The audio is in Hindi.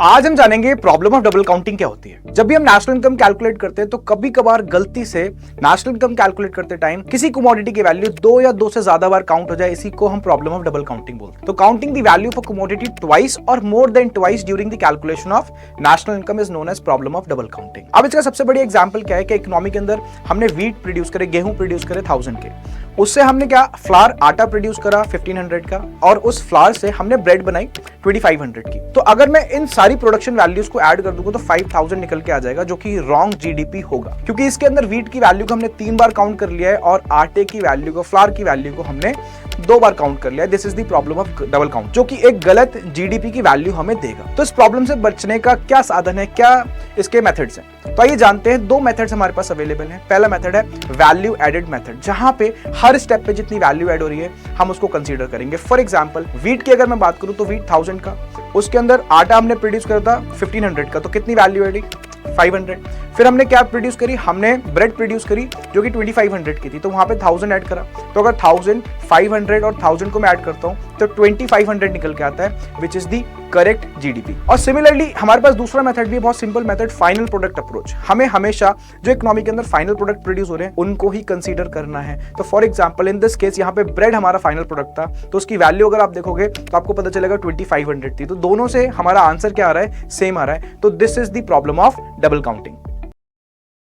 आज हम जानेंगे प्रॉब्लम ऑफ डबल काउंटिंग क्या होती है। जब भी हम नेशनल इनकम कैलकुलेट करते हैं तो कभी कभार गलती से नेशनल इनकम कैलकुलेट करते टाइम किसी कमोडिटी की वैल्यू दो या दो से ज्यादा बार काउंट हो जाए, इसी को हम प्रॉब्लम ऑफ डबल काउंटिंग बोलते हैं। तो counting the value of commodity twice और more than twice during the calculation of national income is known as problem of double counting. अब इसका सबसे बड़ी एग्जांपल क्या है कि इकोनॉमी के अंदर हमने व्हीट प्रोड्यूस करे, गेहूं प्रोड्यूस करे 1000 के, उससे हमने क्या फ्लावर आटा प्रोड्यूस करा 1500 का, और उस फ्लावर से हमने ब्रेड बनाई 2500 की। तो अगर मैं इन सारी प्रोडक्शन वैल्यूज को ऐड कर दूंगा तो 5000 निकल के आ जाएगा, जो कि रॉन्ग जीडीपी होगा, क्योंकि इसके अंदर व्हीट की वैल्यू को हमने 3 बार काउंट कर लिया है और आटे की वैल्यू को, फ्लावर की वैल्यू को हमने 2 बार काउंट कर लिया है। This is the problem of double count, जो कि एक गलत जीडीपी की वैल्यू हमें देगा। तो इस प्रॉब्लम से बचने का क्या साधन है, क्या इसके मेथड्स हैं? तो आइए जानते हैं। 2 मेथड्स हमारे पास अवेलेबल हैं। पहला मेथड है वैल्यू एडेड मेथड, जहां पे हर स्टेप पे जितनी वैल्यू ऐड हो रही है हम उसको कंसीडर करेंगे। फॉर एग्जांपल व्हीट की अगर मैं बात करूं तो व्हीट 1000 का, उसके अंदर आटा हमने प्रोड्यूस करा था 1500 का, तो कितनी वैल्यू ऐड 500। फिर हमने क्या प्रोड्यूस करी, हमने ब्रेड प्रोड्यूस करी जो कि 2500 की थी, तो वहां पे 1000 ऐड करा। तो अगर 1000, 500 और 1000 को मैं ऐड करता हूं तो 2500 निकल के आता है, which is the correct GDP. और सिमिलरली हमारे पास दूसरा मेथड भी है, बहुत simple method, final product approach. हमें हमेशा जो इकोनॉमी के अंदर फाइनल प्रोडक्ट प्रोड्यूस हो रहे हैं उनको ही कंसीडर करना है। तो for example in this case यहाँ पे ब्रेड हमारा फाइनल प्रोडक्ट था, तो उसकी वैल्यू अगर आप देखोगे तो आपको पता चलेगा 2500 थी। तो दोनों से हमारा आंसर क्या आ रहा है, सेम आ रहा है। तो this is the problem of double counting.